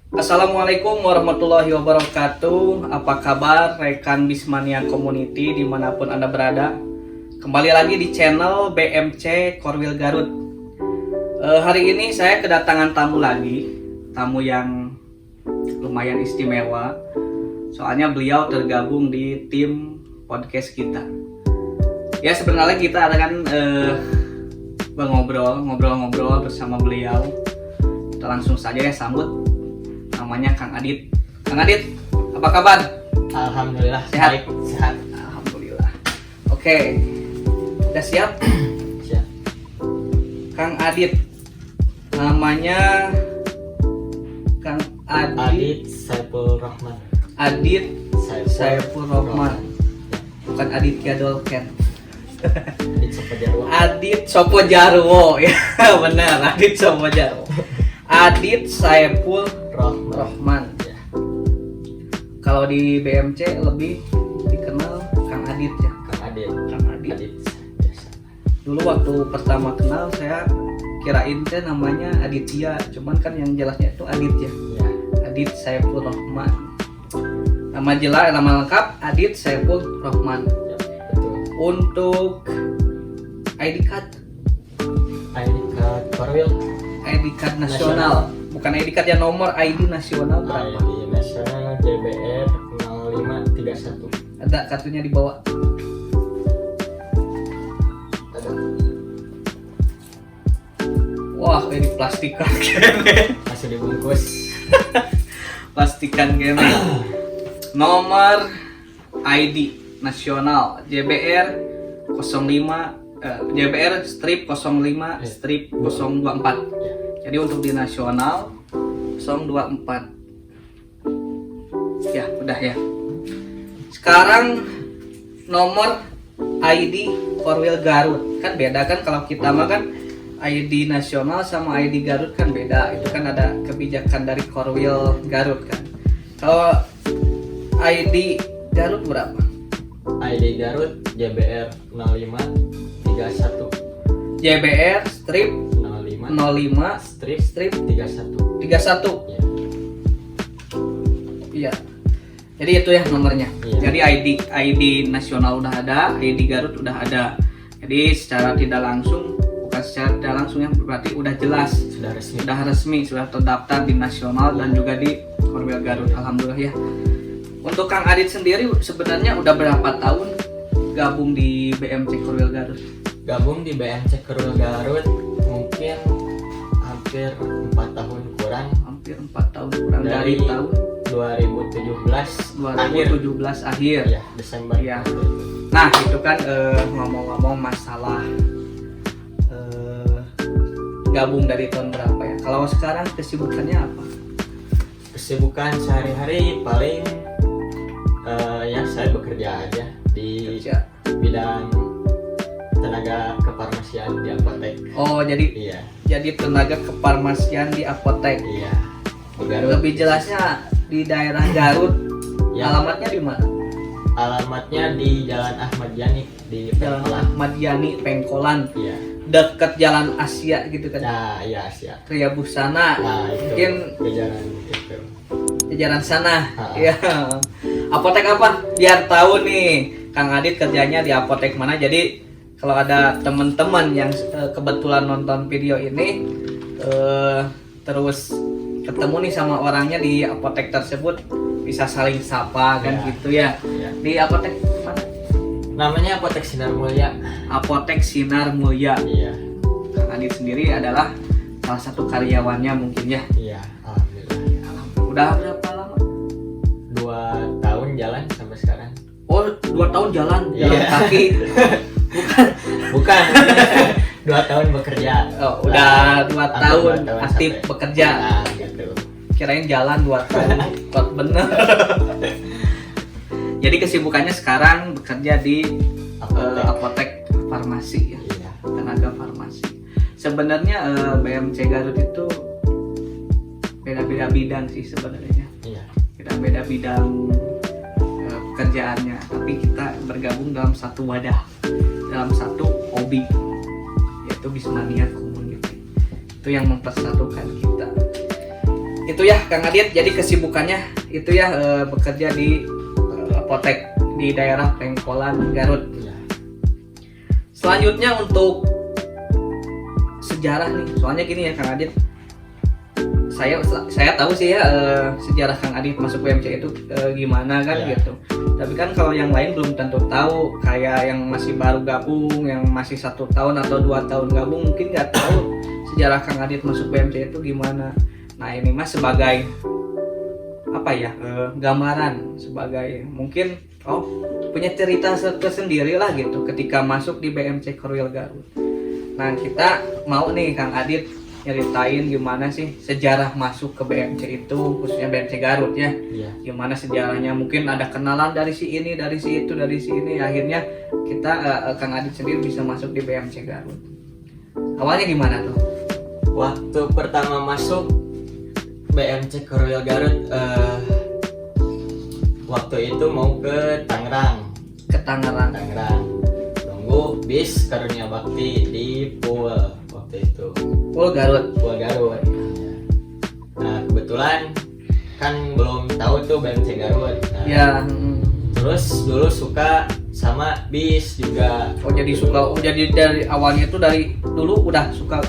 Assalamualaikum warahmatullahi wabarakatuh. Apa kabar rekan Bismania Community dimanapun Anda berada? Kembali lagi di channel BMC Korwil Garut. Hari ini saya kedatangan tamu lagi, tamu yang lumayan istimewa. Soalnya beliau tergabung di tim podcast kita. Ya sebenarnya kita akan ngobrol-ngobrol bersama beliau. Kita langsung saja ya sambut. Namanya Kang Adit. Kang Adit, apa kabar? Alhamdulillah Sehat? baik, sehat. Alhamdulillah. Oke, udah siap? Siap. Kang Adit, namanya Kang Adit Saiful Rahman. Adit Saiful Rahman. Bukan Aditya Dolken. Adit Sopajarwo. Adit Sopojarwo. Ya benar, Adit Sopojarwo. Adit Saiful Rahman. Ya. Kalau di BMC lebih dikenal Kang Adit ya. Kang Adit. Kang Adit. Adit biasa. Dulu waktu pertama kenal saya kirain teh namanya Aditya, cuman kan yang jelasnya itu Adit ya. Ya. Adit Saiful Rahman. Nama lengkap Adit Saiful Rahman. Ya, betul. Untuk ID card Korwil. ID card nasional. Bukan ID card ya, nomor ID nasional berapa? ID nasional JBR 0531. Ada kartunya di bawah. Ada. Wah, ini plastikan gini. Masih dibungkus. Plastikan gini. Nomor ID nasional JBR 05 strip 024. Ya. Jadi untuk di nasional 024. Ya, udah ya. Sekarang nomor ID Korwil Garut. Kan beda kan kalau kita mah kan ID nasional sama ID Garut kan beda. Itu kan ada kebijakan dari Korwil Garut kan. Kalau ID Garut berapa? ID Garut JBR 0531. JBR strip 05 05 strip 31. 31. Ya. Iya. Jadi itu ya nomornya. Iya. Jadi ID nasional udah ada, ID Garut udah ada. Jadi secara tidak langsung, bukan secara tidak langsung yang berarti udah jelas, Sudah resmi. sudah terdaftar di nasional dan juga di Korwil Garut. Alhamdulillah ya. Untuk Kang Adit sendiri sebenarnya udah berapa tahun gabung di BMC Korwil Garut? Gabung di BMC Korwil Garut mungkin hampir 4 tahun kurang. Hampir 4 tahun kurang dari tahun 2017 akhir. ya, Desember. Iya. Nah itu kan ngomong-ngomong masalah gabung dari tahun berapa ya? Kalau sekarang kesibukannya apa? Kesibukan sehari-hari paling ya saya bekerja aja di Kerja. bidang tenaga kefarmasian di apotek. Oh jadi Iya, tenaga kefarmasian di apotek. iya. Di Garut. Lebih jelasnya di daerah Garut. Ya. Alamatnya di mana? Alamatnya di Jalan Ahmad Yani di Jalan Pengkolan. Ahmad Yani Pengkolan, Iya. dekat Jalan Asia gitu kan? Nah, iya siap. Kriya Busana. Nah, itu Mungkin jajaran itu. jajaran sana. Ha. Iya. Apotek apa? Biar tahu nih Kang Adit kerjanya di apotek mana. Jadi kalau ada teman-teman yang kebetulan nonton video ini terus ketemu nih sama orangnya di apotek tersebut, bisa saling sapa kan Ya. gitu ya. Iya. Di apotek mana? Namanya Apotek Sinar Mulia. Apotek Sinar Mulia. Iya. Kang Adit sendiri adalah salah satu karyawannya mungkin ya. Iya, alhamdulillah. Udah berapa lama? 2 tahun jalan sampai sekarang. Oh, 2 tahun jalan Iya. kaki. Bukan. 2 tahun bekerja. Oh, udah 2 Hampir tahun 2 tahun aktif sampai. bekerja. Nah, gitu. Kirain jalan 2 tahun. Kok bener. Jadi kesibukannya sekarang bekerja di apotek farmasi ya. Iya. Tenaga farmasi. Sebenarnya BMC Garut itu beda-beda bidang sih sebenarnya. Iya. Beda-beda bidang pekerjaannya, tapi kita bergabung dalam satu wadah, dalam satu hobi, yaitu Bismania Community. Itu yang mempersatukan kita. itu ya Kang Adit, jadi kesibukannya itu ya bekerja di apotek di daerah Pengkolan Garut. Ya. Selanjutnya untuk sejarah nih, soalnya gini ya Kang Adit, saya tahu sih ya sejarah Kang Adit masuk BMC itu gimana kan Ya. gitu. Tapi kan kalau yang lain belum tentu tahu, kayak yang masih baru gabung, yang masih 1 tahun atau 2 tahun gabung mungkin nggak tahu sejarah Kang Adit masuk BMC itu gimana. Nah ini mas sebagai apa ya gambaran, sebagai mungkin punya cerita tersendiri lah gitu ketika masuk di BMC Korwil Garut. Nah kita mau nih Kang Adit nyeritain gimana sih sejarah masuk ke BMC itu, khususnya BMC Garut ya. Iya. Gimana sejarahnya, mungkin ada kenalan dari si ini, dari si itu, dari si ini, akhirnya kita Kang Adit sendiri bisa masuk di BMC Garut. Awalnya gimana tuh? Waktu pertama masuk BMC Korwil Garut, waktu itu mau ke Tangerang. Ke Tangerang. Nunggu bis Karunia Bakti di Pool waktu itu. Pool Garut. Garut. Nah kebetulan kan belum tahu tuh BMC Garut. Nah, Ya. Terus dulu suka sama bis juga. Jadi suka. Jadi dari awalnya itu dari dulu udah suka,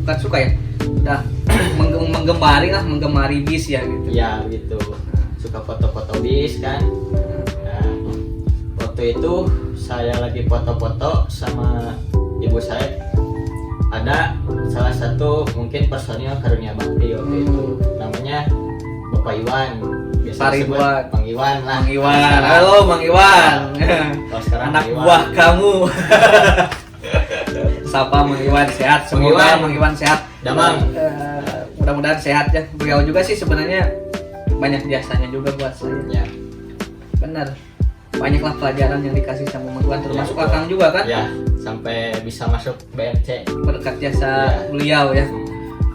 bukan suka ya, udah menggemari bis ya gitu. Ya gitu. Suka foto-foto bis kan. Nah, waktu itu saya lagi foto-foto sama ibu saya. Ada salah satu mungkin personil Karunia Bakti waktu itu, namanya Bapak Iwan. Biasa Pak disebut Ridwan. Bang Iwan lah. Mang Iwan. Kalau Halo Mang Iwan. Kalau sekarang Anak Bang Iwan. buah kamu. Sapa Mang Iwan sehat. Semoga Iwan. Mang Iwan sehat. Damang. Mudah-mudahan sehat ya. Beliau juga sih sebenarnya banyak jasanya juga buat saya. Ya. Benar. Banyaklah pelajaran yang dikasih sama Mang Iwan, termasuk Ya, Akang juga kan. Ya, sampai bisa masuk BMC. Berkat jasa Ya. beliau ya.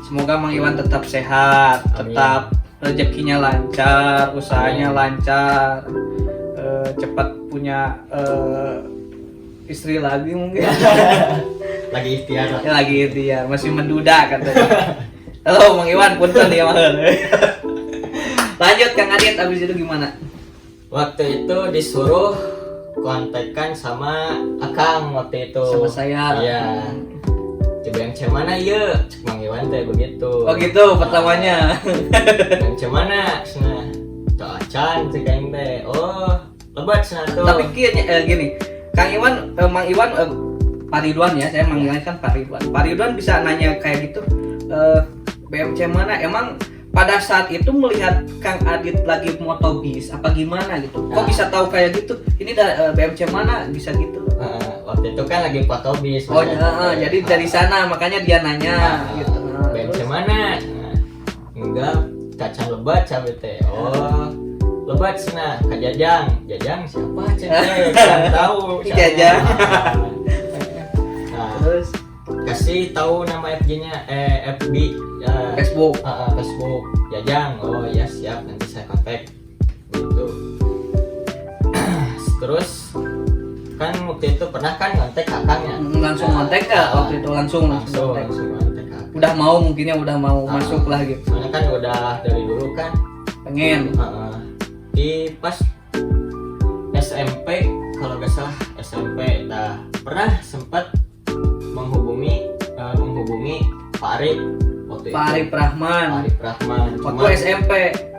Semoga Mang Iwan tetap sehat, Amin. tetap rezekinya lancar, usahanya Amin. lancar, cepat punya istri lagi mungkin. Lagi ikhtiar lah. Ya lagi itu ya, masih menduda katanya. Halo Mang Iwan, punten ya Mang. Lanjut Kang Adit, abis itu gimana? Waktu itu disuruh kontekan sama Akang waktu itu. Sama saya. Iya. Di BMC mana ya? Cek Mang Iwan teh begitu. Oh gitu pertamanya. BMC mana? Cenah. Cok acan cek aing teh. Oh, lebat cenah tuh. Tapi gini, Kang Iwan, Mang Iwan, Pak Ridwan ya, saya manggilnya kan Pak Ridwan. Pak Ridwan bisa nanya kayak gitu, BMC mana? Emang pada saat itu melihat Kang Adit lagi moto bis apa gimana gitu? Kok Nah. bisa tahu kayak gitu? Ini BMC mana bisa gitu? Waktu itu kan lagi foto bis. Oh ya, jadi dari sana makanya dia nanya gitu. BMC mana? Enggak, kacang lebat cabe teh. Oh, lebat cenah ka Jajang. Jajang siapa cenah? Kurang tahu. Jajang. Nah, Terus kasih tahu nama FB-nya FB Facebook. Facebook Jajang. Oh ya siap, nanti saya kontak gitu. Terus kan waktu itu pernah kan ngontek kakaknya. Langsung kontak nggak waktu itu langsung kontak. kontak kakak. Udah mau mungkinnya udah mau masuk lah gitu. Soalnya kan udah dari dulu kan. Pengen. Di pas SMP kalau nggak salah SMP, nah pernah sempat menghubungi Pak Arif waktu Pak Arif Rahman. Pak Arif Rahman. Waktu Cuman, SMP.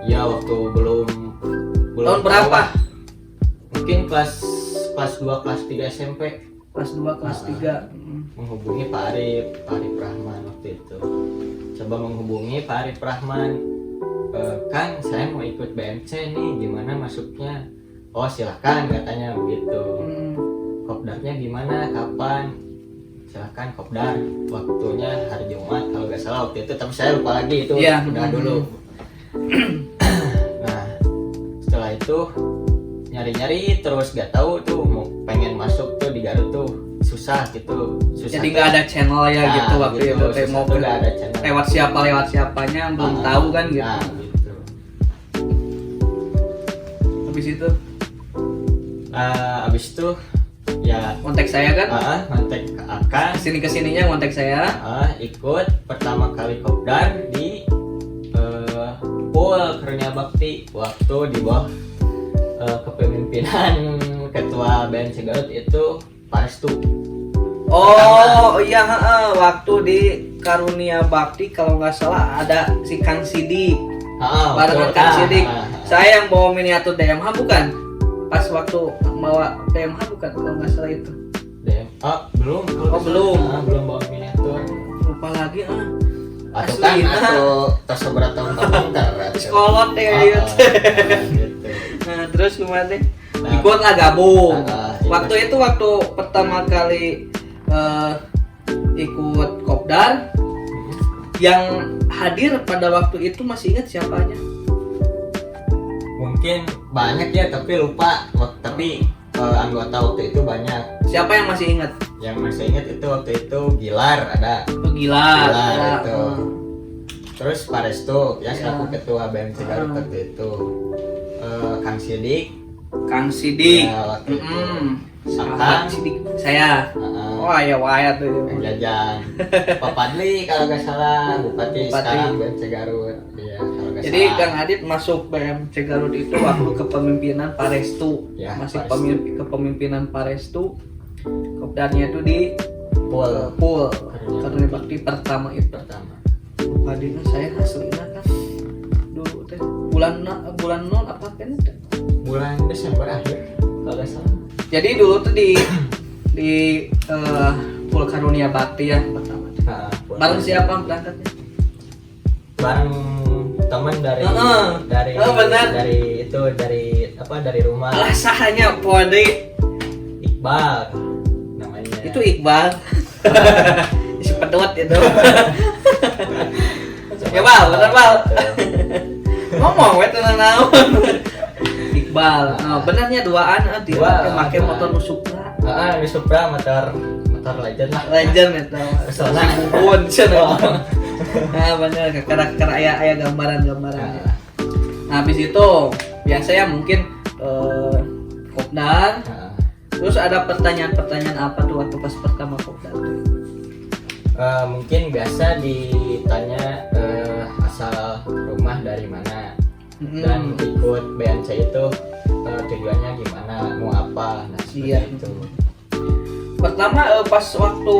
ya waktu belum Tahun berapa? Mungkin kelas 2 kelas 3 SMP Kelas 2 kelas 3. menghubungi Pak Arif Rahman waktu itu. Coba menghubungi Pak Arif Rahman. Kan saya mau ikut BMC nih, gimana masuknya? Oh silakan katanya begitu. Kopdarnya gimana, kapan? Silakan kopdar, waktunya hari Jumat kalau nggak salah waktu itu, tapi saya lupa lagi itu. Iya. Udah dulu. Nah setelah itu nyari-nyari terus gak tahu tuh mau pengen masuk tuh di Garut tuh susah gitu. Susah. Jadi nggak ada channel ya Nah, gitu waktu gitu, itu. Teh susah mau tuh nggak ada channel. lewat siapanya belum Ah, tahu kan gitu. Nah, gitu. Habis itu Abis itu ya kontak saya kan. kontak ke Akan. Kesininya kontak saya. Ikut pertama kali kopdar di Pol Karunia Bakti waktu di bawah kepemimpinan ketua BMC Garut itu Pak Restu. Oh iya, waktu di Karunia Bakti kalau nggak salah ada si Kang Sidik, barengan Kang Sidik. Saya yang bawa miniatur DMH bukan? Pas waktu bawa DMH bukan kalau nggak salah itu. Belum. Belum bawa miniatur. Lupa lagi Atau kan atau seberapa tahun sekolot ya gitu. Nah terus gimana deh? Ikut lah gabung. Waktu itu waktu pertama kali ikut kopdar, yang hadir pada waktu itu masih ingat siapanya? Mungkin banyak ya tapi lupa. Tapi anggota waktu itu banyak. Siapa yang masih ingat? Yang masih ingat itu waktu itu Gilar ada. Gilar itu. Terus Pak Restu ya selaku ketua BMC Garut waktu itu. Kang Sidik ya, waktu itu. Sahabat Sidik saya. Wah ya waya tuh. Kang Jajan. Pak Padli kalau nggak salah Bupati sekarang BMC Garut. Iya kalau nggak Jadi salah. Kang Adit masuk BMC Garut itu waktu kepemimpinan Pak Restu. Ya, masih Pak Restu. kepemimpinan Pak Restu. Kopdarnya itu di Pol Karunia Bakti pertama itu. Padahal saya aslinya kan dulu teh bulan non apa kan? Bulan Desember akhir kalau nggak salah. Jadi dulu tuh di Pol Karunia Bakti ya pertama. Bareng siapa berangkatnya? Bareng teman dari benar. dari rumah. Alah sahanya Pode Iqbal namanya. itu Iqbal. Si pedot itu. Ya Bal, bener Bal. Ngomong we tenang naon. Iqbal. Nah, benernya duaan pakai motor Supra. Di Supra motor legend lah. Legend itu. Pesona. Bubun cenah. Nah, bener karakter aya gambaran-gambarannya. Nah, habis itu biasa ya mungkin kopdar. Terus ada pertanyaan-pertanyaan apa tuh waktu pas pertama kopdar tuh? Mungkin biasa ditanya asal rumah dari mana dan ikut BMC itu tujuannya gimana, mau apa, nah seperti itu. Pertama pas waktu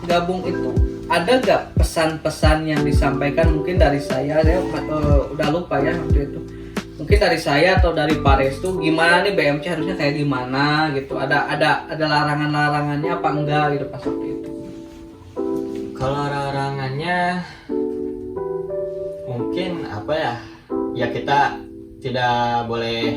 gabung itu ada gak pesan-pesan yang disampaikan mungkin dari saya udah lupa ya waktu itu. Mungkin dari saya atau dari Pak Restu gimana nih BMC harusnya kayak gimana gitu. Ada larangan-larangannya apa enggak gitu pas waktu itu. Kalau larangannya mungkin apa ya? Ya kita tidak boleh,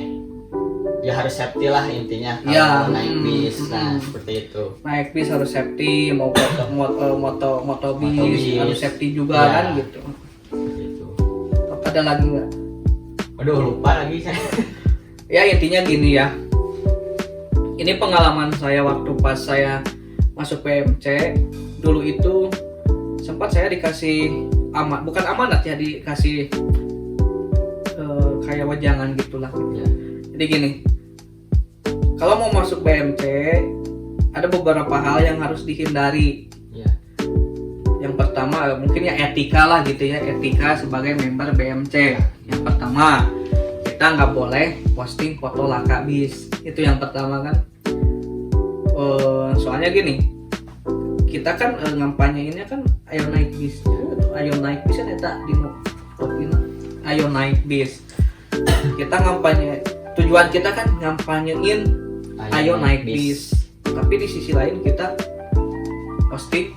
ya harus safety lah intinya kalau ya, naik bis. Nah seperti itu. Naik bis harus safety, mau moto bis harus safety juga ya, kan gitu. Gitu. Ada lagi nggak? Aduh lupa lagi saya. Ya intinya gini ya. Ini pengalaman saya waktu pas saya masuk PMC dulu itu sempat saya dikasih bukan amanat ya, dikasih kayak wejangan gitulah gitu. Jadi gini, kalau mau masuk BMC ada beberapa hal yang harus dihindari. Yang pertama mungkin ya etika lah gitu ya, etika sebagai member BMC. Yang pertama kita nggak boleh posting foto laka bis, itu yang pertama kan. Soalnya gini, kita kan ngampanyeinnya kan ayo naik bis kan eta di topina ayo naik bis. Kita ngampanye, tujuan kita kan ngampanyein ayo naik bis. Tapi di sisi lain kita posting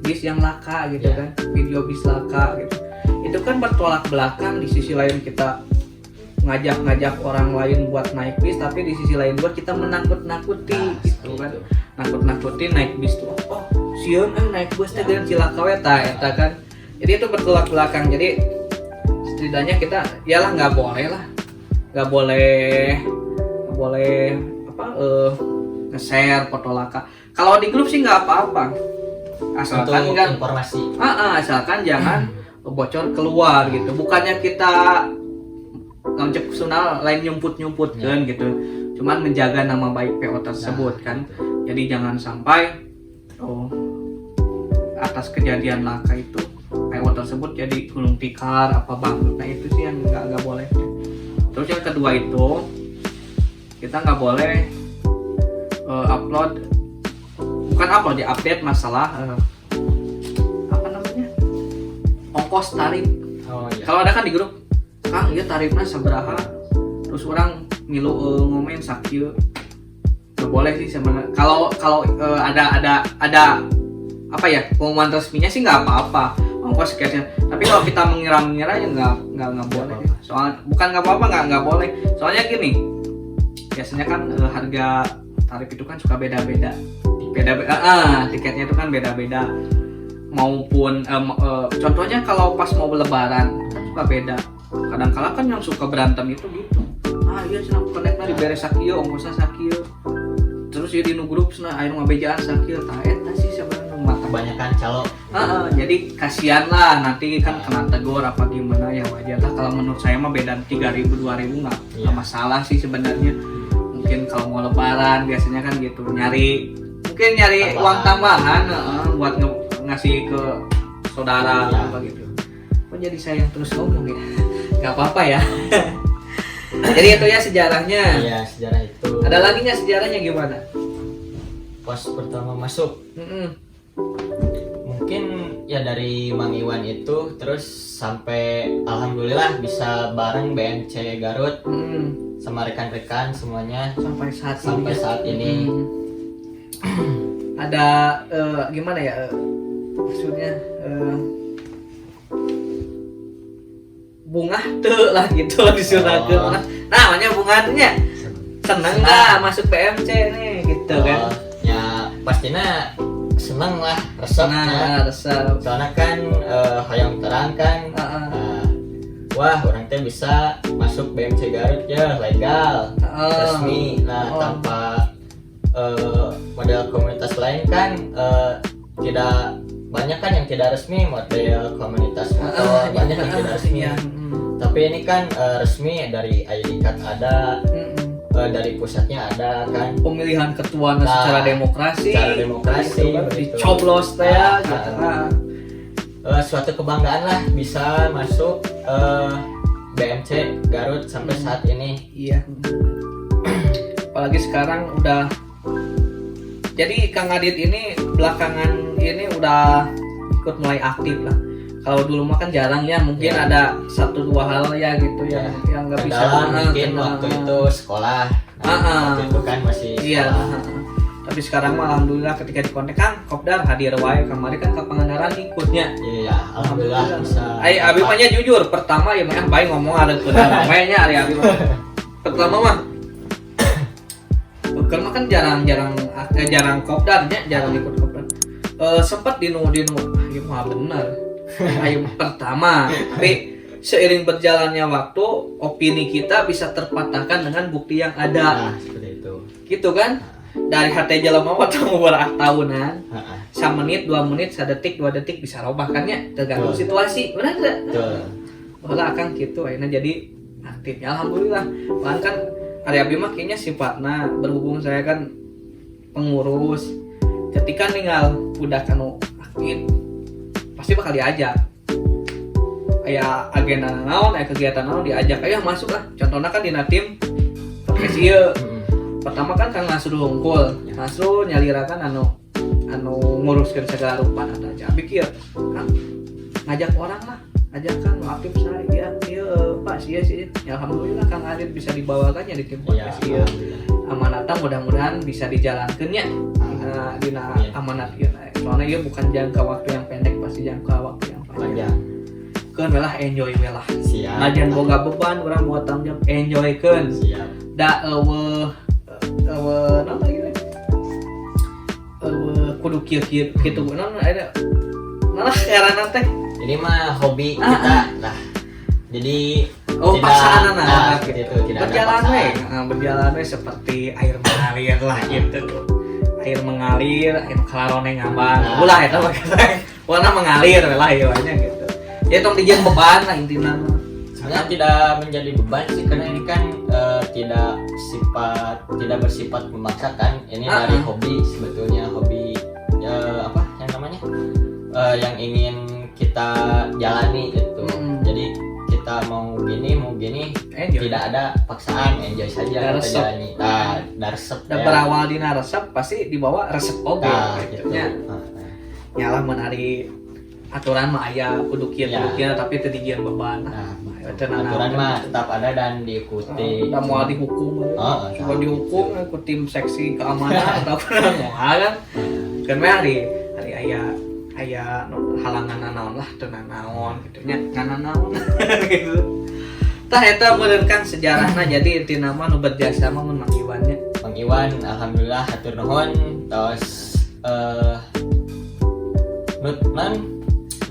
bis yang laka gitu kan, video bis laka gitu. Itu kan bertolak belakang. Di sisi lain kita ngajak orang lain buat naik bis, tapi di sisi lain buat kita menakut-nakuti gitu kan. Nakut-nakuti naik bis tuh. Oh, sieun naik bus teh geus cilaka we eta kan. Jadi itu bertolak belakang. Jadi setidaknya kita iyalah nggak boleh nge-share foto laka. Kalau di grup sih nggak apa-apa. Asalkan kan informasi. Asalkan jangan bocor keluar gitu. Bukannya kita ngecek personal lain nyumput kan gitu. Cuman menjaga nama baik PO tersebut kan. Jadi jangan sampai atas kejadian laka itu hewan tersebut jadi gulung tikar apa bangkrut. Nah itu sih yang nggak boleh. Terus yang kedua itu kita nggak boleh update masalah apa namanya, ongkos tarif. Oh iya. Kalau ada kan di grup, Kang iya tarifnya sabaraha, terus orang milu ngomen sakieu. Nggak boleh sih sebenarnya. Kalau ada apa ya, pengumuman resminya sih nggak apa-apa ongkos sekian. Tapi kalau kita mengira-mengira ya nggak boleh. Soalnya bukan nggak apa-apa, nggak boleh. Soalnya gini, biasanya kan harga tarif itu kan suka beda-beda. Tiketnya itu kan beda-beda. Maupun contohnya kalau pas mau lebaran kan suka beda. Kadang-kala kan yang suka berantem itu gitu. Iya cenah konekna dibere sakieu, ongkosna sakieu. Terus ya di nu grup cenah aya nu ngabejaan sakieu. Tah eta sih sebenarnya mah Kebanyakan calo. jadi kasihan lah nanti kan kena tegur apa gimana, ya wajar lah. Kalau menurut saya mah beda 3.000 2.000 nggak masalah sih sebenarnya. Mungkin kalau mau lebaran biasanya kan gitu nyari Tambahan. uang tambahan buat ngasih ke saudara apa gitu. Kok jadi saya yang terus ngomong ya? Nggak apa-apa ya. Jadi itu ya sejarahnya. Iya, sejarah itu. Ada lagi nggak sejarahnya gimana? Pas pertama masuk, mungkin ya dari Mang Iwan itu terus sampai alhamdulillah bisa bareng BMC Garut sama rekan-rekan semuanya Sampai saat ini. Ada gimana ya, maksudnya bunga tuh lah gitu lah disuruh namanya bunga tuh nya seneng nggak masuk PMC nih gitu kan. Ya pastinya seneng lah, resep. Soalnya kan hayang terang kan, wah orang teh bisa masuk BMC Garut ya legal, resmi. Tanpa model komunitas lain kan tidak banyak kan yang tidak resmi, model komunitas motor banyak yang tidak resmi. Tapi ini kan resmi, dari ID card ada, dari pusatnya ada kan. Pemilihan ketua secara demokrasi gitu. dicoblos teh ya gitu. Suatu kebanggaan lah bisa masuk BMC Garut sampai saat ini. Iya. Apalagi sekarang udah, jadi Kang Adit ini belakangan ini udah ikut mulai aktif lah. Kalau dulu mah kan jarang ya, mungkin ada 1-2 hal ya gitu yang nggak bisa. Mungkin waktu itu sekolah, waktu itu kan masih sekolah. Tapi sekarang mah alhamdulillah ketika dikontak Kang Kopdar hadir wae, kemarin kan ke Pangandaran ikutnya. Iya, alhamdulillah bisa. Abi mah jujur pertama ya mah bae ngomong ada kuda nya ari abi mah. Pertama mah karena kan jarang kopdarnya, jarang ikut kopdar. Sempat dinu ieu mah bener. Ayo pertama, tapi seiring berjalannya waktu opini kita bisa terpatahkan dengan bukti yang ada. Seperti itu. Gitu kan? Dari hati jelema mah teu beberapa tahunan. 1 menit, 2 menit, 1 detik, 2 detik bisa robah kan ya, tergantung situasi. Benar enggak? Betul. Ulah Kang gitu akhirnya jadi aktif. Ya alhamdulillah. Bahkan kan Ari Abi mah kayaknya sifatnya berhubung saya kan pengurus. Ketika ninggal udah kanu aktif pasti bakal diajak. Aya agenda naon, aya kegiatan naon diajak, aya masuk lah. Contohnya kan dina tim podcast ieu. Pertama kan Kang Nasrul unggul. Nasrul nyalirakan anu nguruskeun segala rupa aja. Abi kieu Kang ngajak orang lah. Ajakan aktif saya ya Pak sia sih. Ya alhamdulillah Kang Adit bisa dibawakan ya di tim podcast ieu. Amanatna mudah-mudahan bisa dijalankeunnya dina amanat ieu. Soalnya ieu bukan jangka waktu yang pendek, pasti jangka waktu yang panjang. Keun lah enjoy we lah. Siap. Najan boga beban urang buat tanggung jawab enjoy keun. Siap. Da naon lagi? Kudu kieu kitu naon ada. Nah, karena teh ini mah hobi kita lah. Jadi paksaan gitu, tidak berjalan we seperti air mengalir lah gitu. Air mengalir, air kalarone ngambang. Ulah eta mah warna mengalir lah ieunya gitu. Ya tong dijieun beban lah intina. Sebenarnya tidak menjadi beban sih, karena ini kan tidak bersifat memaksakan. Ini dari hobi sebetulnya, hobi apa yang namanya? Yang ingin kita kita jalani gitu. Mm. Jadi kita mau gini Enjoy. tidak ada paksaan, enjoy saja kita Resep. jalani. Nah, resep Dan ya. berawal dina resep pasti dibawa resep oge Nah, gitu gitu. nya. Nyalah menari aturan mah aya kudu kieu Ya. kudu kieu tapi teu dijieun beban. Nah, Teu aturan mah tetap ada dan diikuti. Da moal dihukum. Coba dihukum ku tim seksi keamanan atau kumaha kan. Kan mah hari aya halangan naon lah teu naon gitu nya naon gitu. Tah eta meureun kan sejarahna jadi intina mah nu berjasa mah mun Mang Iwan nya. Mang Iwan alhamdulillah hatur nuhun tos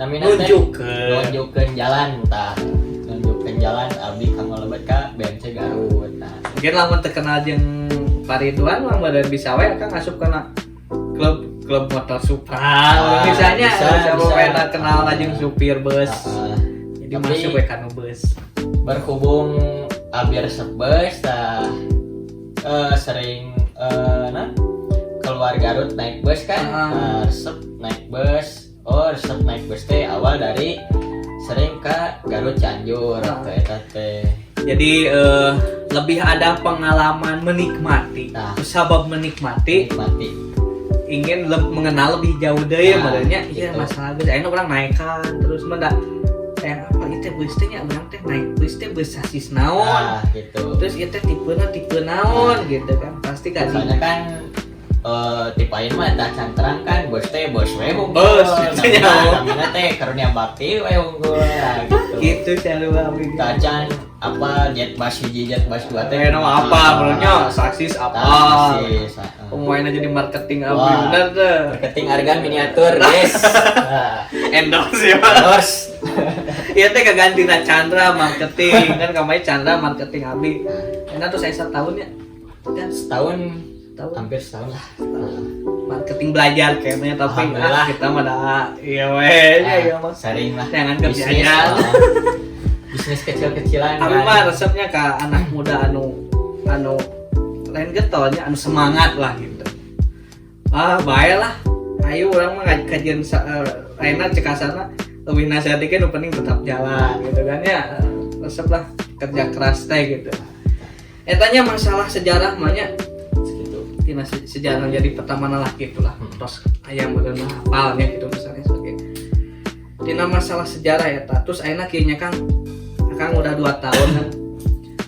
nunjukkeun jalan tah. Nunjukkeun jalan abdi kanggo lebet ka BMC Garut. Nah, Mungkin lamun terkenal jeung Pak Ridwan mah meureun bisa we kan asup kana klub motor Supra misalnya bisa pemain kenal jeung supir bus. Jadi tapi masuk we kana bus. berhubung abdi resep bus tah sering keluar Garut naik bus kan. Resep naik bus. Resep naik bus teh awal dari sering ke Garut Cianjur eta teh. Jadi lebih ada pengalaman menikmati. Nah. Sabab menikmati Mati. ingin mengenal lebih jauh deh Nah, modelnya. Iya gitu. masalah geus ayeuna urang naekan terus mah da apa itu bus teh nya urang teh naik bus teh bus sasis naon. Nah, gitu. Terus itu tipe naon gitu kan pasti kan Soalnya kan tipe ayeuna mah eta canterang kan bos teh bos we unggul. Bos, gitu nya. Namina teh karunia bakti we unggul ya, gitu. gitu cara babi Tacan apa jet bus hiji jet bus dua teh nama apa menurutnya saksis apa Saksis. pemainnya jadi marketing abdi Wah. bener tuh Marketing harga miniatur guys. endorse ya Terus iya teh kegantina Chandra marketing kan kamari Chandra marketing abdi enak tuh saya setahun ya kan setahun setahun hampir setahun lah. marketing belajar kayaknya tapi Alhamdulillah. kita mah dah iya weh iya mah Sering lah. jangan Bisnis, kerjanya bisnis kecil-kecilan. tapi kan. mah resepnya ke anak muda anu lain getolnya anu semangat lah gitu bae lah ayo orang mah kajian ayeuna cek kasarna leuwih nasihatikeun nu penting tetap jalan gitu kan ya resep lah kerja keras teh gitu etanya masalah sejarah mah nya Segitu. tina sejarah jadi pertama lah gitu lah terus ayam bener hafalnya gitu misalnya sebagai tina masalah sejarah ya terus ayeuna kieu nya Kang udah 2 tahun kan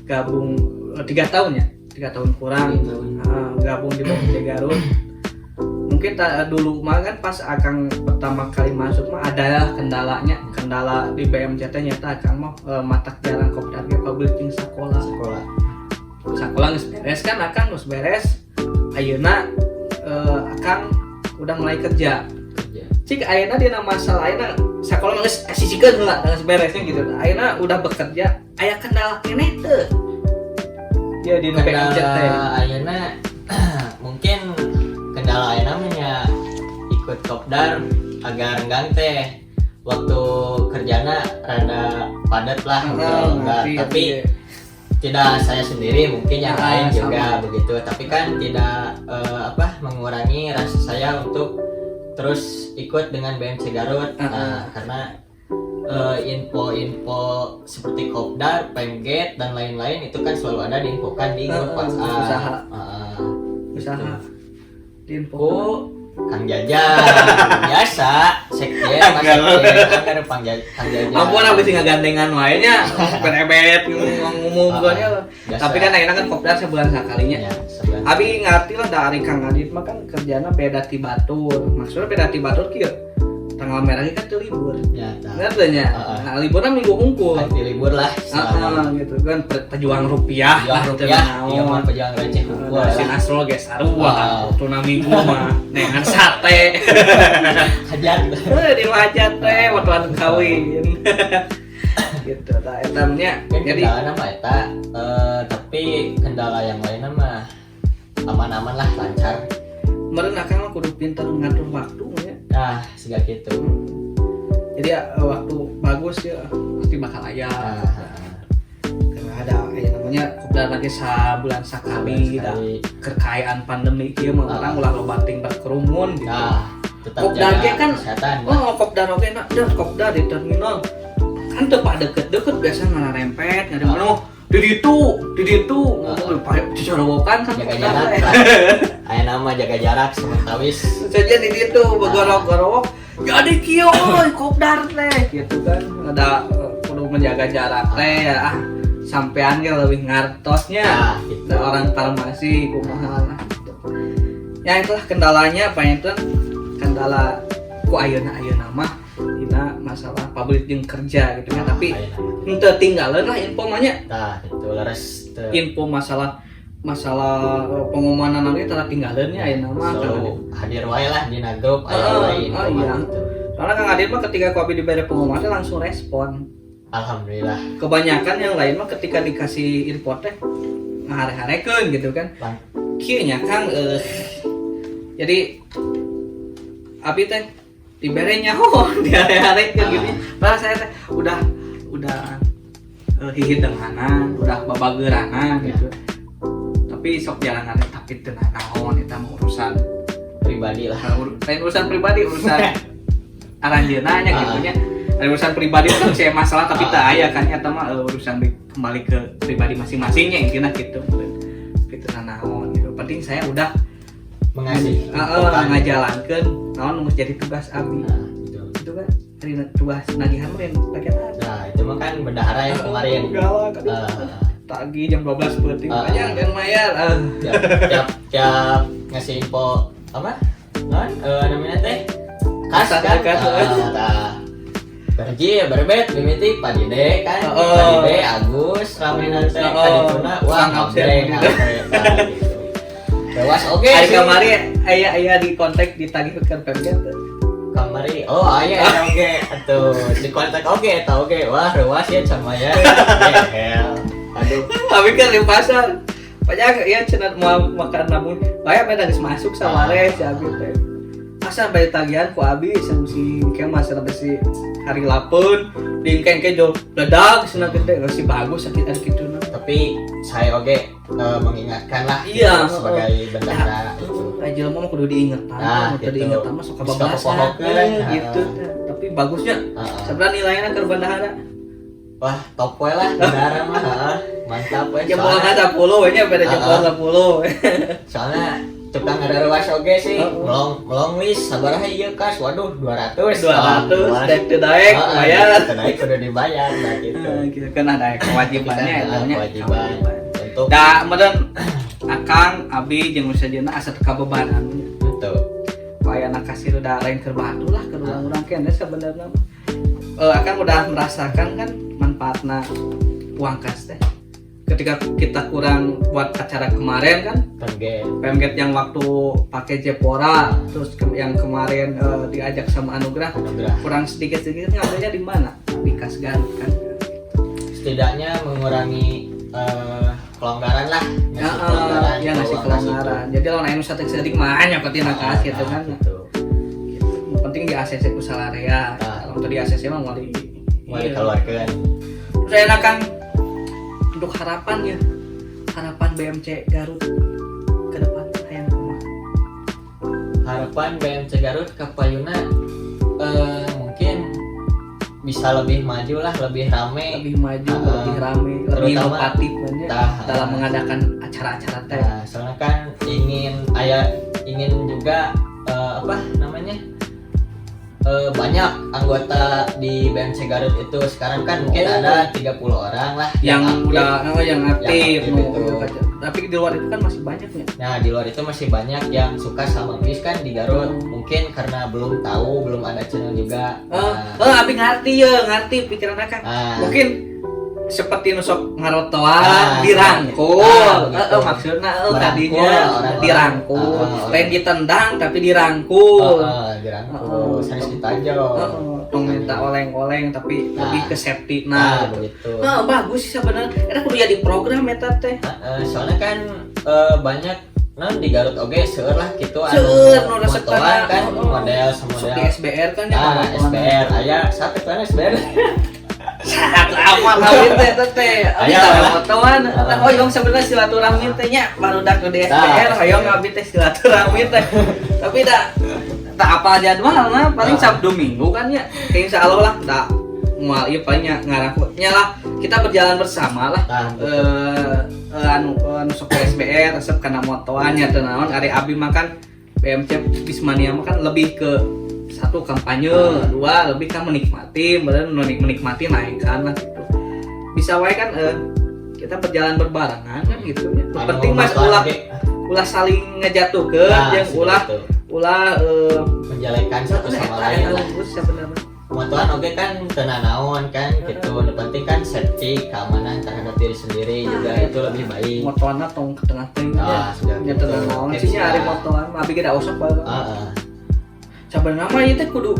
gabung 3 tahun ya 3 tahun kurang 3 tahun. gabung di BMC Garut mungkin dulu mah kan pas Akang pertama kali masuk mah ada kendala di BMC teh nyata Akang mah matak jarang kopdar ge public jeung sekolah geus beres kan Akang geus beres ayeuna Akang udah mulai kerja cik ayeuna dina masalah ayeuna sakola geus asisikeun heula geus beresnya gitu. Ayeuna udah bekerja aya kendala keneh teu? Ya di BMC teh. Kendala ayeuna mungkin kendala ayeuna nya ikut kopdar agar enggang teh waktu kerjana rada padat lah enggak tapi tidak saya sendiri mungkin yang lain juga begitu tapi kan tidak mengurangi rasa saya untuk terus ikut dengan BMC Garut karena info-info seperti kopdar, pemget dan lain-lain itu kan selalu ada diinfokan di grup WhatsApp usaha diinfo ku Kang Jajan biasa sekjen kan Kang Jajan ampun abis ngagandengan wae nya berebet ngomongkeunnya tapi kan ayeuna kan kopdar sebulan sakalinya ya, sebulan. Abi ngerti lah dari Kang Adit mah kan kerjana beda ti batur maksudnya beda ti batur kieu tanggal merah kan tuh libur Ya, ngertinya nah liburnya minggu unggul nanti libur lah gitu kan pejuang rupiah iya mah pejuang receh hukum si Nasrul ge sarua tuna minggu mah dengan sate hajat di wajat teh waktuan kawin gitu tah eta nya jadi jadi kendala mah eta tapi kendala yang lainnya mah aman-aman lah lancar meureun Akang mah kudu pinter ngatur waktu nya nah siga gitu jadi waktu bagus ya pasti bakal aya karena ada namanya kopdar lagi sabulan sakali da kekayaan pandemi kieu mah orang ulah loba ting berkerumun gitu tetap kopdar jaga ge kan kesehatan. kopdar oge na kopdar di terminal kan teu pak deket-deket biasa ngarempet ngarempet di ditu dicorowokan kan Jaga jarak. Aya nama jaga jarak sementawis. saja di ditu begorok-gorok jadi kieu euy kopdar teh gitu kan ada kudu menjaga jarak teh ah sampean ge leuwih ngartosnya Gitu. orang farmasi kumaha lah gitu. Ya itulah kendalanya apa itu kendala ku ayeuna mah dina masalah pabrik jeung kerja gitu kan tapi Aya nama. henteu tinggalin lah info mah nya Tah, itu leres teu. info masalah pengumuman nanti tara tinggalin nya ayeuna mah Selalu hadir wae lah di grup aya lain. iya. Soalnya Kang Adit mah ketika kopi diberi pengumuman teh langsung respon. Alhamdulillah. Kebanyakan yang lain mah ketika dikasih info teh ngahare-harekeun gitu kan. Bang. Kieu nya Kang jadi abi teh dibere nyaho dihare-harekeun gitu. Padahal saya teh udah hihit denganan, udah babageuranan gitu. Tapi sok jalan teh tapi teu naon eta mah urusan Pribadi lah. lain urusan pribadi urusan aranjeunanya gitu nya. Urusan pribadi kan saya masalah tapi tak aya kan eta mah urusan kembali ke pribadi masing-masingnya intinya gitu. Gitu naon gitu. Penting saya udah Mengasih. ngajalankeun naon nu jadi tugas abi. Nah, gitu. Itu kan hari tugas nagihan lain bagian ada. Nah, itu mah kan bendahara yang kemarin. Galak kan. Ah. Tagi jam 12 peuting banyak dan mayar. Tiap ngasih info apa? Namanya teh kas kan? Tah. Pergi ya berbet mimiti Pak Dide kan? Pak Dide Agus ramenan teh kadituna wah ngabdeng gitu. Dewas oge Hari sih. kamari aya di kontak ditagihkeun Pemda teh. Kamari aya oge atuh di kontak oge eta oge wah rewas ya sama ya. Hell. Aduh. Tapi kan di pasar banyak ya cenah mau makan namun banyak beda geus masuk sawares ya abi teh. Masa bayi tagihan ku abi si kemas sampai si hari lapun dingkeng ke jol ledak cenah gede si bagus sakit kitu na. Tapi saya oge mengingatkan lah Iya, sebagai bendahara itu. Aja mah kudu diingetan, kudu Gitu. diingetan mah sok Suka babasa pohokeun, gitu. Tapi bagusnya sebenarnya nilainya ke bendahara. Wah, top we lah bendahara mah. Mantap we. Jempol 10 we nya beda jempol 10. Soalnya tukang ada ruas oge sih. Melong list sabaraha ieu kas. Waduh, 200. 200 dek teu daek bayar. Teu daek kudu dibayar nah gitu. Gitu kan ada kewajibannya Kita eta nya. kewajiban untuk Da meureun Akang, Abi jeung sajeuna asa teu kabebanan. betul. Payana kasih udah lain keur batu lah keur urang kene sebenarnya. Akang udah merasakan kan manfaatna uang kas teh. Ketika kita kurang buat acara kemarin kan Pemget yang waktu pakai Jepora terus yang kemarin diajak sama Anugrah kurang sedikit ngambilnya di mana? Di kas Garut kan. Setidaknya mengurangi kelonggaran lah, ngasih kelonggaran. Jadi lawan anu satik-satik mah nya pati nakas gitu kan. Gitu. Penting di ACC ku salarea. Kalau di ACC mah mau dikeluarkan. Terus enak kan untuk harapan BMC Garut ke depan hayang kumaha? Harapan BMC Garut ke Payuna mungkin bisa lebih maju lah, lebih rame, lebih maju, lebih rame, lebih inovatif dalam mengadakan acara-acara teh. Soalnya kan ingin juga banyak anggota di BMC Garut itu sekarang kan mungkin ada 30 orang lah yang aktif itu. Tapi di luar itu kan masih banyaknya. Nah di luar itu masih banyak yang suka sama bis kan di Garut, mungkin karena belum tahu, belum ada channel juga. Abi ngerti pikiran Akang. Mungkin seperti nusok ngarotoan dirangkul, maksudnya tadinya dirangkul, lain ditendang tapi dirangkul, harus ditajam, minta oleng-oleng tapi lebih ke safety, begitu. Bagus sih sebenarnya, kudu jadi program eta teh. Soalnya kan banyak di Garut oge seueur lah gitu motoan kan model semodel di SBR kan ya SBR aya satu kan SBR sangat amat teh motoan hoyong sebenarnya silaturahmi teh nya baru dak di SBR hoyong abi teh silaturahmi teh tapi tak apa jadwal nah paling Ah. Sabtu Minggu kan ya insya Allah lah tak mual iya palingnya ngarakutnya lah kita berjalan bersama lah Tah, betul. anu sok SBR resep karena motoannya tenawan ari abi makan BMC Bismania makan lebih ke satu kampanye, dua lebih kan menikmati, bener menikmati naik kan lah gitu. Bisa wae kan kita berjalan berbarengan kan gitu ya. Anu, Penting mas motoan ulah saling ngejatuhkeun jeung ulah menjelekan satu sama lain lah. sebenarnya. Motoan oke kan teu naon kan gitu. Nu penting kan safety, keamanan terhadap diri sendiri juga itu lebih baik. Motoanna tong ke tengah teuing Ah, sudah nya gitu. teu naon Tips nya ari lah. motoan abi ge da osok bae. Heeh. Sabenerna mah ieu teh kudu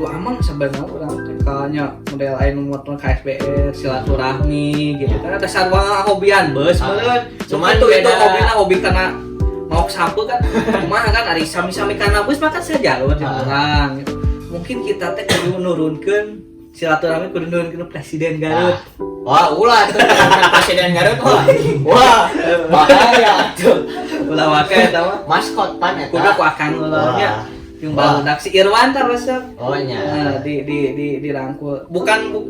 aman sebenarnya urang teh kanya model aya nu motor KSBR silaturahmi gitu kan ada sarua hobian beus meureun Cuman itu beda. hobina hobi karena mau sampo kan kumaha kan ari sami-sami kana beus mah kan sejalur jeung urang gitu. Mungkin kita teh kudu nurunkeun silaturahmi kudu nurunkeun presiden Garut. Wah, ulah tuh presiden Garut wah. Wah, bahaya tuh. Ulah wake eta mah Maskot pan eta. kudu ku akang ulahnya yung barudak si Irwan tah resep. Oh nya. Dirangkul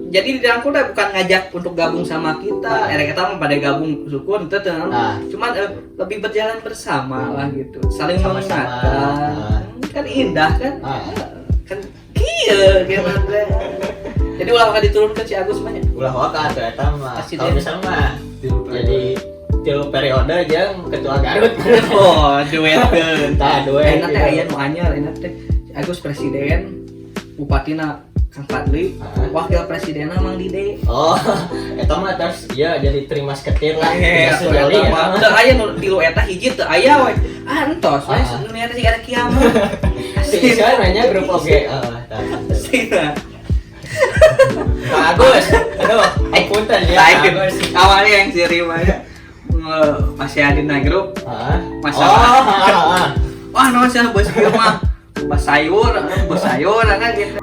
jadi dirangkul dah bukan ngajak untuk gabung sama kita kita mah pada gabung syukur itu cuman lebih berjalan bersama lah gitu saling Sama-sama. mengingatkan kan indah kan kan kieu gimana jadi ulah bakal diturunkan si Agus mah nya. Ulah waka tuh eta mah. Presiden. Kalau bisa mah jadi tilu periode jeung ketua Garut. Oh duetkeun Tah duet. enak teh aya nu anyar enak teh si Agus presiden bupatina Kang Fadli wakil presidenna Mang Dide. Oh, eta mah terus ya jadi terima seketir lah. Atuh Sekali, eta eta mah mah. teu aya nu tilu eta hiji teu aya we. Antos we dunia teh ada kiamat. Si Iswan nanya grup oge. Heeh, tah. Sina. Pak Agus. Aduh, punten ya. Saiki Pak Agus. awalnya yang siri mah masih ada di grup. Heeh. Masalah. Oh, Wah, naon sih bos kieu mah? Bos sayur kan gitu.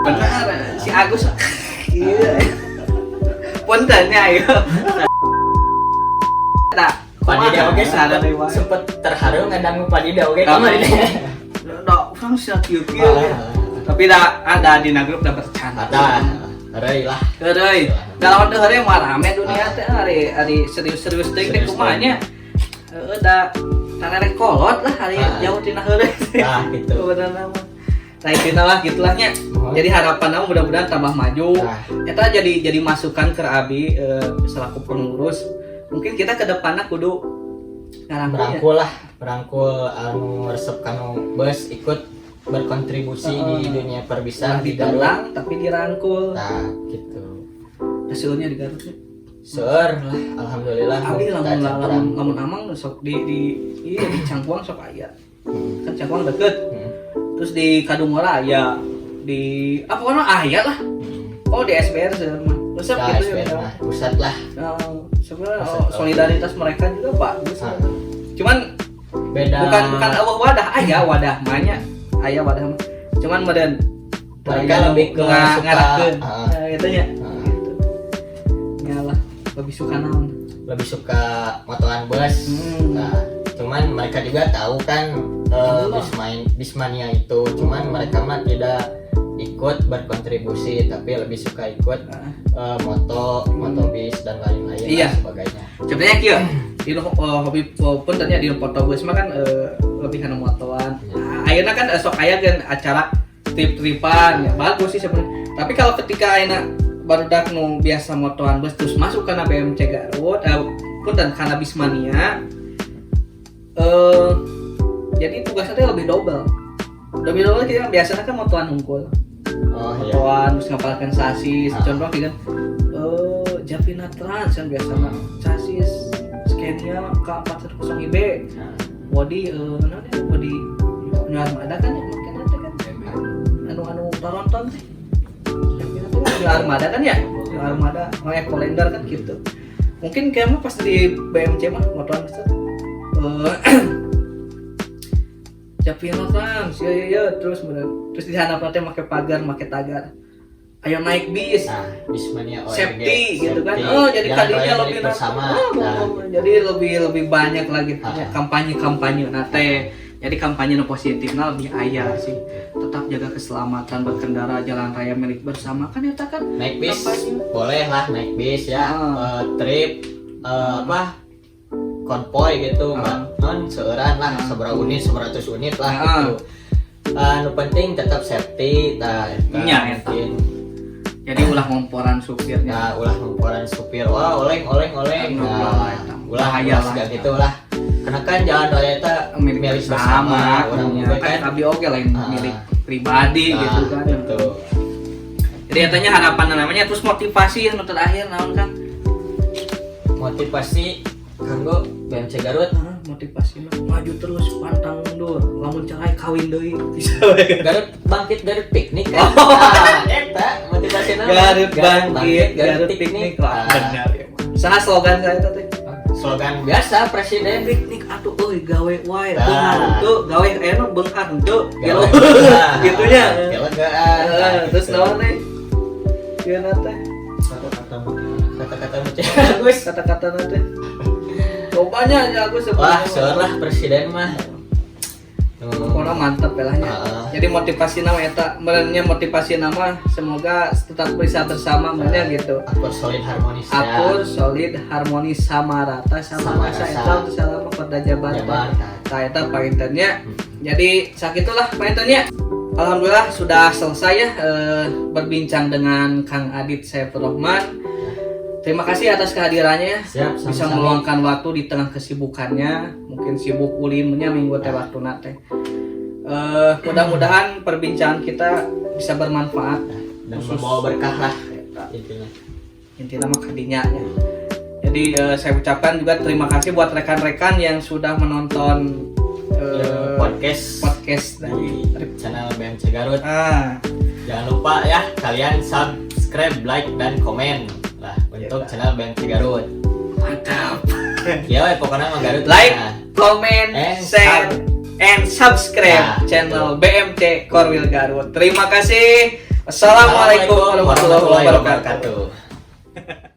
Benar si Agus. Iya. Puntennya ayo. Tak. Padida oge ada dewa. sempet terharu ngadangu Padida oge Kamar kamar ini. Dak urang sih kieu-kieu. Tapi ada di grup da bercanda. Ada, rei lah. Heureuy, dalam teh hari mah rame dunia teh hari serius-serius teh teh kumaha nya. Heeh da tarek kolot lah hari jauh tina heureuy. Nah, gitu. Sebenarnya mah. Nah, itu lah gitulah nya. Jadi harapanna mudah-mudahan tambah maju. Eta jadi masukan ke Abi selaku pengurus. Mungkin kita ke depanna kudu Berangkul lah, berangkul anu resep kanu bus ikut berkontribusi di dunia perbisan di Garut. ditendang tapi dirangkul. Nah, gitu. Hasilnya di Garut. Seur lah, alhamdulillah. Abi kita campuran. lamun amang sok di Cangkuang sok aya. Hmm. Kan Cangkuang deket. Terus di Kadungora aya di apa kono aya lah. Oh di SBR mah. Resep Nah, gitu SBR ya. mah pusat lah. Sebenarnya solidaritas mereka juga bagus. Cuman Beda. bukan wadah aya wadah mahnya. Aya wadah mah. Cuman meureun Mereka lebih ke suka, ngarakeun. Itu nya. Heeh. Gitu. Nyalah lebih suka naon. Lebih suka motoan bus. Nah, cuman mereka juga tahu kan Bismania itu, cuman mereka mah tidak ikut berkontribusi tapi lebih suka ikut motobis dan lain-lain Iya. dan sebagainya. Sebenarnya kieu di hobi pun tanya di fotobus mah kan lebih anu motoan. Ayeuna kan sok aya kan acara trip-tripan ya bagus sih sebenarnya. Tapi kalau ketika ayeuna barudak nu biasa motoan bus terus masuk kana BMC Garut pun dan kana Bismania jadi tugasnya teh lebih double. Lebih double kita biasanya kan motoan hungkul. Oh iya. Motoan terus ngapalkeun sasis, contoh kan Japina Trans kan biasanya sasis Scania K410IB body body New Armada kan ya mungkin ada kan anu Toronton sih New Armada kan ya New Armada Ecolander kan gitu mungkin kayaknya pas di BMC mah motoran besar Japina Trans ya terus di sana teh make pagar make tagar ayo naik bis Bismania safety gitu kan jadi kadinya lebih bersama jadi lebih banyak lagi kampanye nah teh Jadi kampanye nu positifna lebih aya sih. Tetap jaga keselamatan berkendara jalan raya milik bersama kan eta kan Naik bis kampanye. boleh lah, naik bis ya. Trip apa konvoy gitu, non seueuran lah, seberapa unit, 100 unit lah gitu. Nu penting tetap safety, Nya, eta. mungkin. Jadi ulah ngomporan supirnya. Nah, ulah ngomporan supir, wah oleng. Nah, ulah bahaya lah lah. gitu lah. Karena kan jalan raya eta Milik bersama, orang ya, juga kan kan. tapi oke lain milik pribadi Nah, gitu kan. Gitu. Jadi katanya harapan namanya terus motivasi yang terakhir naon kan? Motivasi kanggo BMC Garut. Motivasi maju terus pantang mundur, lamun cerai kawin deui bisa. Garut bangkit, Garut piknik Oh. kan. Eta motivasi Garut bangkit, Garut piknik. Wah, benar ya. Saha slogan saya teh? Slogan biasa presiden. Piknik atuh euy gawe wae. Nah. Beunghar henteu, gawe eno beunghar henteu. Gawe. Gitunya. Gelegaan. Terus naon teh? Yeuna teh Kata-kata macam bagus. kata-kata nanti. Cobanya ya aku Wah, seorang presiden mah. Pokoknya mantep belahnya. Jadi motivasi nama eta, sebenarnya motivasi nama semoga tetap bisa bersama mereka gitu. Akur solid harmonis ya. Akur solid harmonis sama rata sama rasa eta untuk selama pada jabatan. Nah eta paintennya. Jadi sakitulah paintennya. Alhamdulillah sudah selesai ya berbincang dengan Kang Adit Saiful Rahman. Terima kasih atas kehadirannya. Siap, Bisa sama-sama. meluangkan waktu di tengah kesibukannya, mungkin sibuk ulimnya minggu teh waktu nate. Mudah-mudahan perbincangan kita bisa bermanfaat Dan membawa berkah lah intinya. intinya mah kadinya ya. Jadi saya ucapkan juga terima kasih buat rekan-rekan yang sudah menonton Podcast dari di channel BMC Garut. ah Jangan lupa ya kalian subscribe, like dan komen lah untuk channel BMC Garut. mantap. Ya, pokoknya mah Garut. Like, Nah, comment, and share, and subscribe Nah, channel BMC Korwil Garut. Terima kasih. Wassalamualaikum warahmatullahi wabarakatuh.